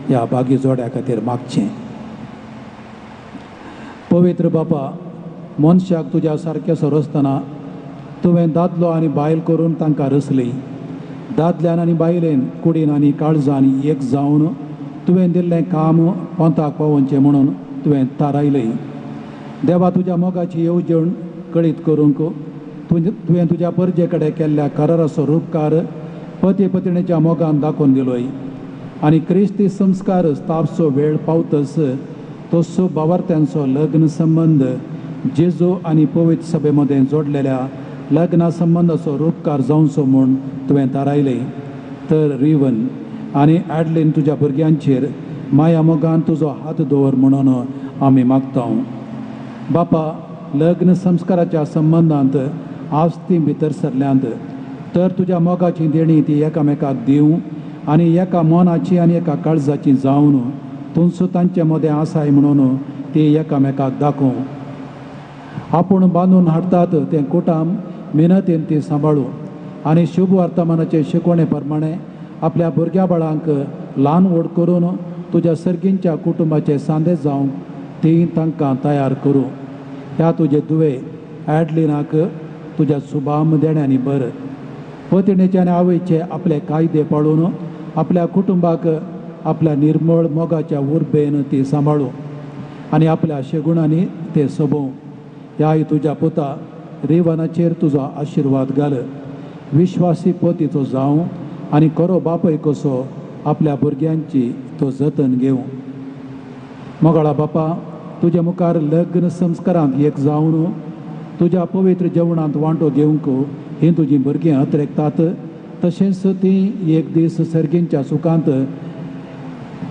Speaker 10: ह्या बागी जोड्या खातीर मागचें. पवित्र बापा, मनशाक तुज्या सारकें सरसतना तुवें दादलो आनी बायल करून तांकां रचली. दादल्यान आनी बायलेन कुडीन आनी काळजान एक जावन तुवें दिल्लें काम पंथाक पावोवचें म्हणून तुवें थारायलें. देवा, तुज्या मोगाची येवजण कळीत करूंक तुवें तुज्या परजे कडेन केल्ल्या कराराचो रूपकार पती पत्नीच्या मोगान दाखोवन दिलोय. आनी क्रिस्ती संस्कार स्थापचो वेळ पावतस तसो भावार्थ्यांचो लग्न संबंध जेजू आनी पवित्र सभे मदें जोडलेल्या लग्ना संबंधाचो रूपकार जावचो म्हूण तुवें थारायलें. तर रिवन आनी आडलीन तुज्या भुरग्यांचेर माया मोगान तुजो हात दवर म्हणून आमी मागता. बापा, लग्न संस्काराच्या संबंदांत आस्ती भितर सरल्यांत तर तुज्या मोगाची देणी ती एकामेकाक दिवं आनी एका मोनाची आनी एका काळजाची जावन तुमचो तांचे मदें आसाय म्हणून ती एकामेकाक दाखोव. आपूण बांदून हाडटात तें कुटाम मेहनतीन ती सांबाळूं आनी शुभ वर्तमानाचे शिकवणे प्रमाणे आपल्या भुरग्या बाळांक ल्हान व्हड करून तुज्या सर्गींच्या कुटुंबाचे सांदे जावंक ती तांकां तयार करूं. ह्या तुजे दुवे ॲडलिनाक तुज्या शुभाम देण्यांनी बर. पत्नीचे आनी आवयचे आपले कायदे पाळून आपल्या कुटुंबाक आपल्या निर्मळ मोगाच्या उर्बेन ती सांबाळूं आनी आपल्या शेगुणांनी ते सोबोव. ह्या तुज्या पुता रिवनाचेर तुजो आशिर्वाद घाल. विश्वासी पतीचो जावं आनी खरो बापय कसो आपल्या भुरग्यांची तो जतन घेवं. मोगाळा बापा, तुज्या मुखार लग्न संस्कारांत एक जावन तुज्या पवित्र जेवणांत वांटो घेवंक ही तुजीं भुरगीं अत्रेकतात. तशेंच तीं एक दीस सर्गींच्या सुखांत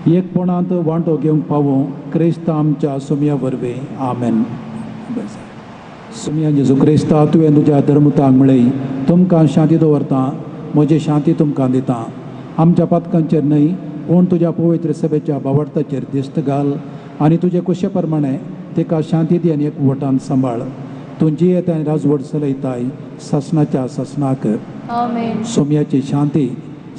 Speaker 10: एकपणांत वांटो घेवंक पावों. क्रिस्त आमच्या सुमया वरवीं. आमेन. सुमया जेजू क्रिस्ता, तुवें तुज्या धर्मतांक म्हळें, तुमकां शांती दवरता, म्हजी शांती तुमकां दिता. आमच्या पातकांचेर न्हय पूण तुज्या पवित्र सभेच्या भावार्थाचेर दिश्ट घाल आनी तुजे कुशे प्रमाणे तिका शांती दी आनी एकवटान सांबाळ. तूं जियेत आनी राजवट चलयताय ससनाच्या ससनाक.
Speaker 9: आमेन.
Speaker 10: सुमयाची शांती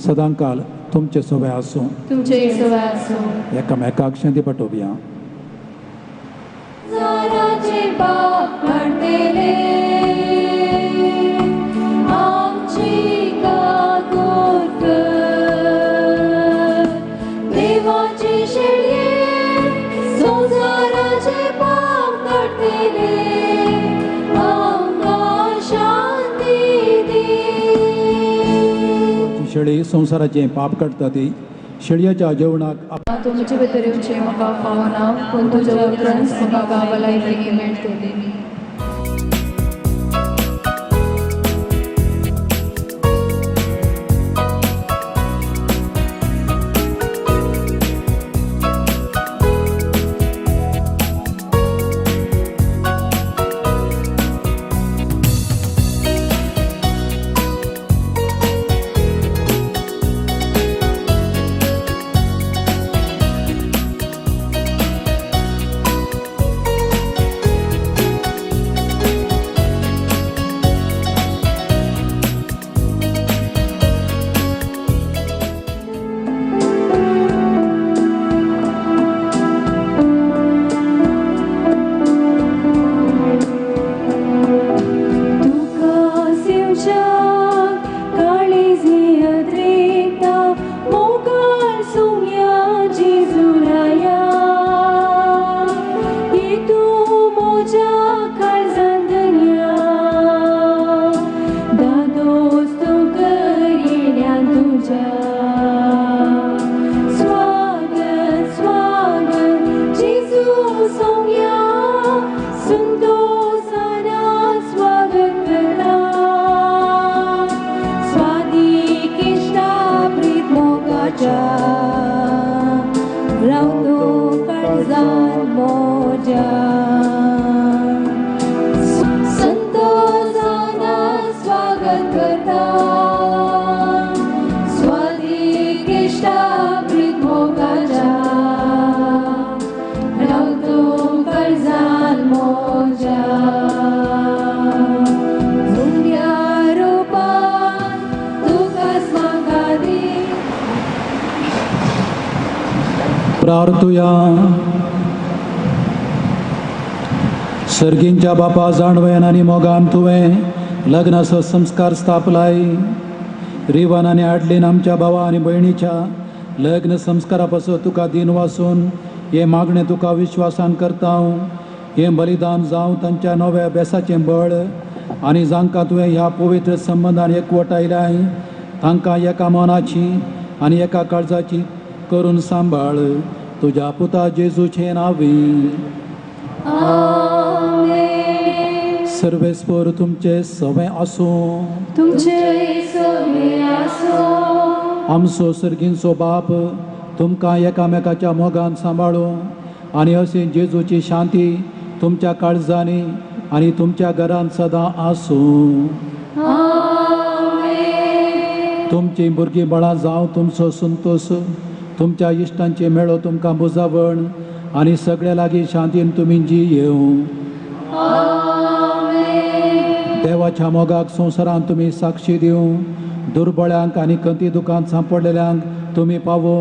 Speaker 10: सदांकाल तुमचे सवय आसूं.
Speaker 9: तुमचे सवय आसूं.
Speaker 10: एकामेकाक शांती पाठोवया.
Speaker 9: जाराचे बाप घडतेले आमची काकूत देवाची शेळये संसाराचे पाप घडतेले आमकां शांती दी.
Speaker 10: शेळी संसाराचे पाप काडटा ती शेळयेच्या जेवणाक
Speaker 9: तुमचे भितर येवचें म्हाका फावना, पूण तुज्या उतरान म्हाका भलायकी मेळटली.
Speaker 3: प्रार्थुया. सर्गींच्या बापा जाणवेन आनी मोगान तुवें लग्नाचो संस्कार स्थापलाय. रिवन आनी आडलीन आमच्या भावा आनी भयणीच्या लग्न संस्कारा पासून तुका दिन वासून हे मागणें तुका विश्वासान करता. हें बलिदान जावं तांच्या नव्या बेसाचें बळ आनी जांकां तुवें ह्या पवित्र संबंधान एकवटायल्याय तांकां एका मनाची आनी एका काळजाची करून सांबाळ. तुज्या पुता जेजूचे नांवी. सर्वेस्पर तुमचे सवें आसूं. आमचो सर्गींचो बाप तुमकां एकामेकाच्या मोगान सांबाळूं आनी अशी जेजूची शांती तुमच्या काळजांनी आनी तुमच्या घरांत सदां आसूं. तुमची भुरगीं बाळां जावं तुमचो संतोष तुमच्या इश्टांचे मेळो तुमकां बुजावण आनी सगळ्या लागीं शांतीन तुमी जियेवं. देवाच्या मोगाक संवसारांत तुमी साक्षी दिवं. दुर्बळ्यांक आनी कंती दुखांत सांपडलेल्यांक तुमी पावो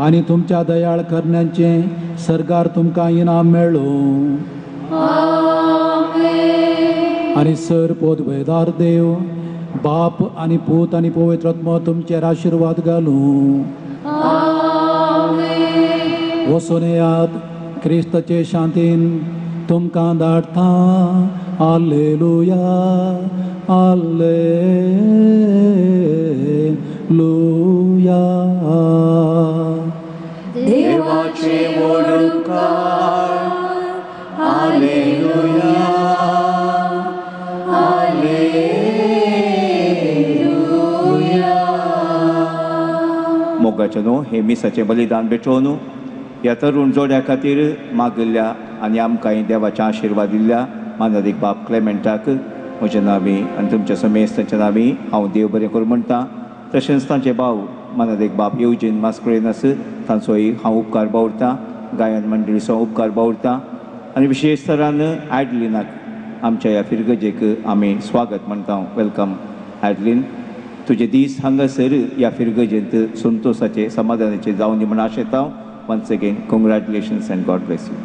Speaker 3: आनी तुमच्या दयाळ करण्यांचे सरकार तुमकां इनाम मेळ्ळो. आनी सर पोदवेदार देव बाप आनी पूत आनी पवित्र आत्मा तुमचेर आशिर्वाद घालूं. वचून येयात क्रिस्ताचे शांतीन तुमकां धाडटा. Hallelujah hallelujah.
Speaker 5: देवाचे वडकार हालेलुया हालेलुया. मोगाचे न्हू हे मिसाचें बलिदान भेटोवन ह्या तरूण जोड्या खातीर मागिल्ल्या आनी आमकां देवाचें आशिर्वाद दिल्ल्या माननीक बाब क्लेमेंटाक म्हज्या नांवी आनी तुमच्या समेस्तांच्या नांवी हांव देव बरें करूं म्हणटा. तशेंच तांचे भाव माननीक बाब येवजीन मास्कुरेनस तांचोय हांव उपकार बावरतां. गायन मंडळीचो उपकार बावरतां आनी विशेश तरान आयडलिनाक आमच्या ह्या फिरगजेक आमी स्वागत म्हणटा. वेलकम आयडलीन. तुजे दीस हांगासर ह्या फिरगजेंत संतोशाचे समाधानाचे जावं दी म्हण आशेता. Once again congratulations and God bless you.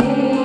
Speaker 9: Hey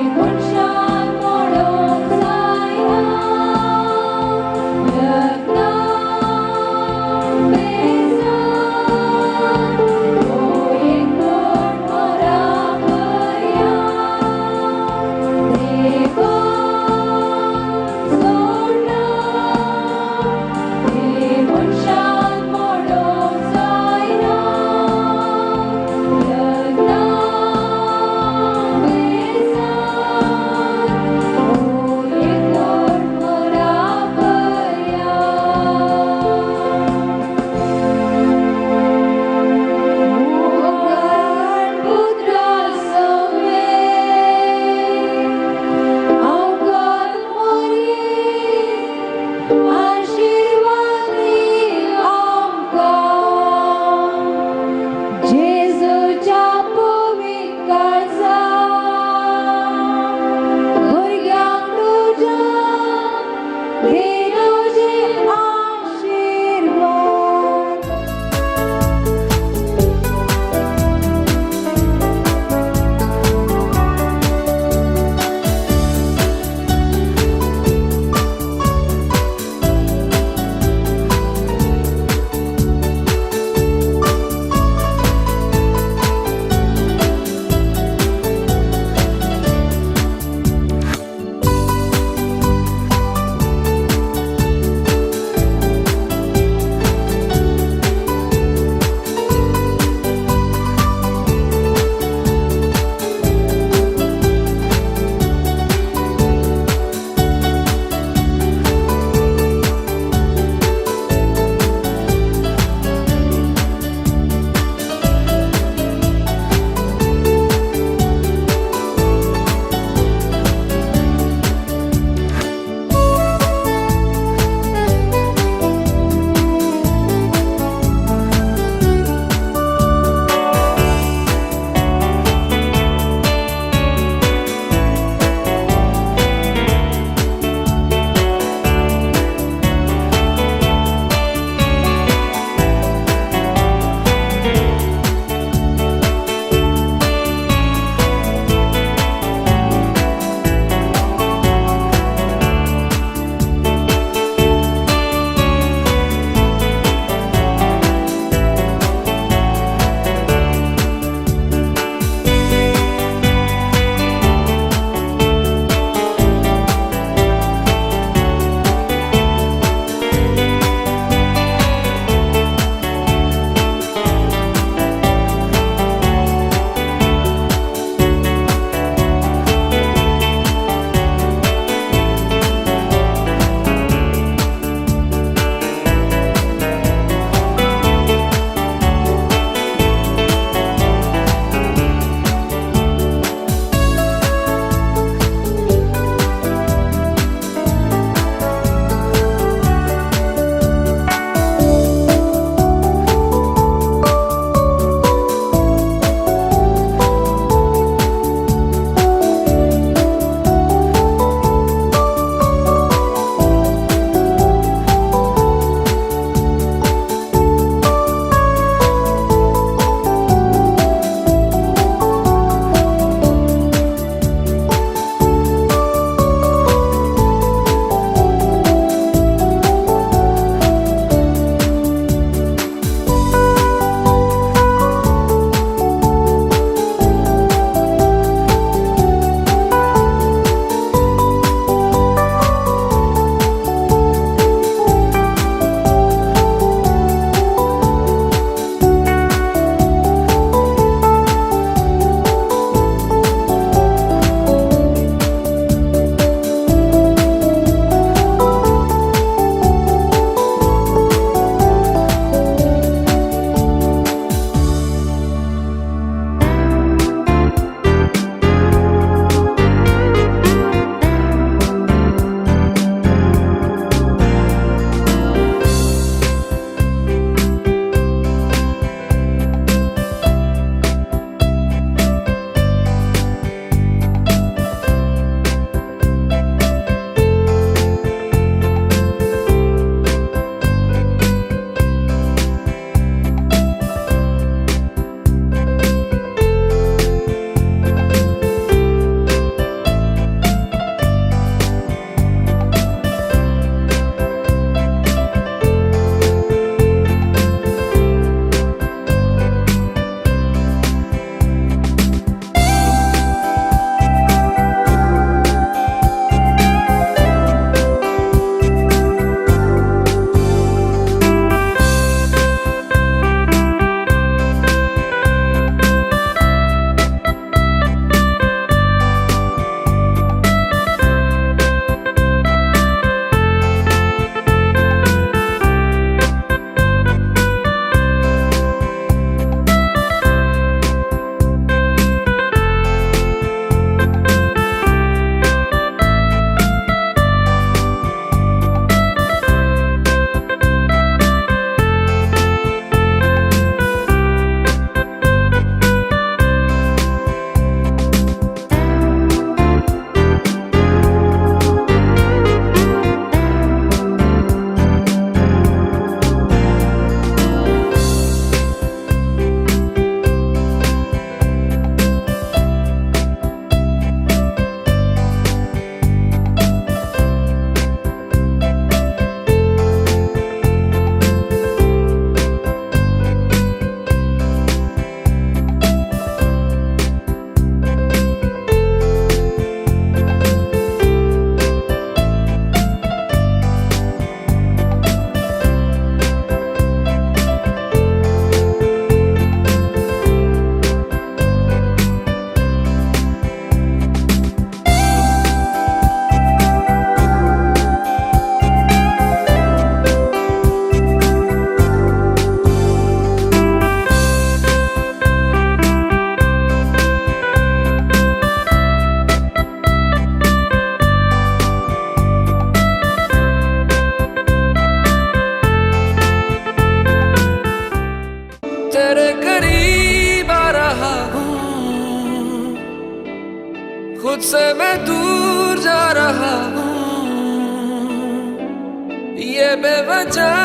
Speaker 1: बेवजह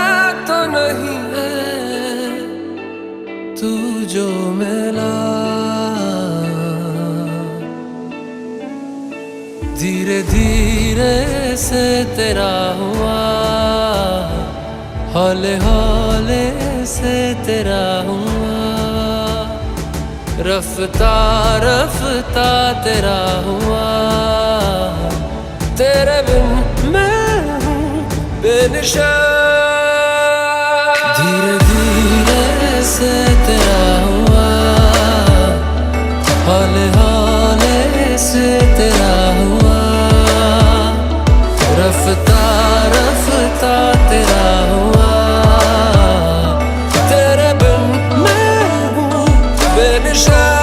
Speaker 1: तो नहीं है तू जो मिला, धीरे धीरे से तेरा हुआ, हौले हौले से तेरा हुआ, रफ्ता रफ्ता तेरा हुआ, तेरे बिन मैं हूँ बेनिशान। धीरे धीरे से तेरा हुआ, हौले हौले से तेरा हुआ, रफ्ता रफ्ता तेरा हुआ, तेरे बिन मैं हूँ बेनिशान।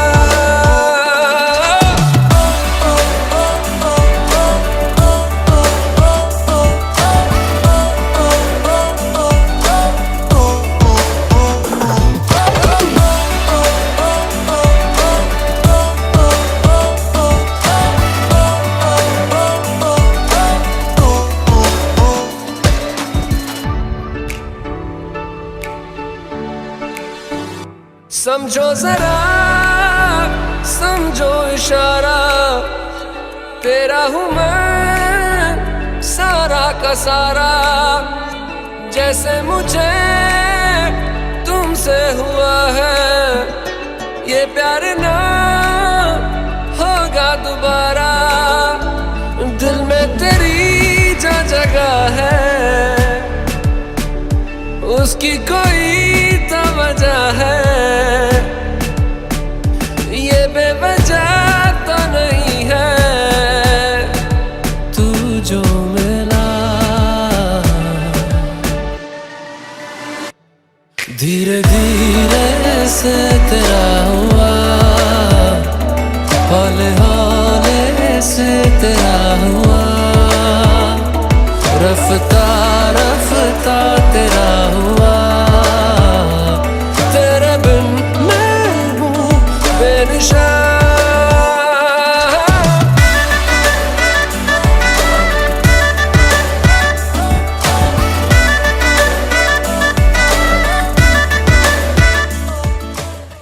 Speaker 1: समझो जरा समझो इशारा, तेरा हूँ मैं सारा का सारा, जैसे मुझे तुमसे हुआ है ये प्यार ना होगा दोबारा। दिल में तेरी जो जगह है उसकी कोई तो वजह है, ये बेवजह तो नहीं है तू जो मिला। धीरे धीरे से तेरा हुआ, हौले हौले से तेरा हुआ, रफ्ता रफ्ता तेरा हुआ, तेरे बिन मैं हूँ बेनिशान।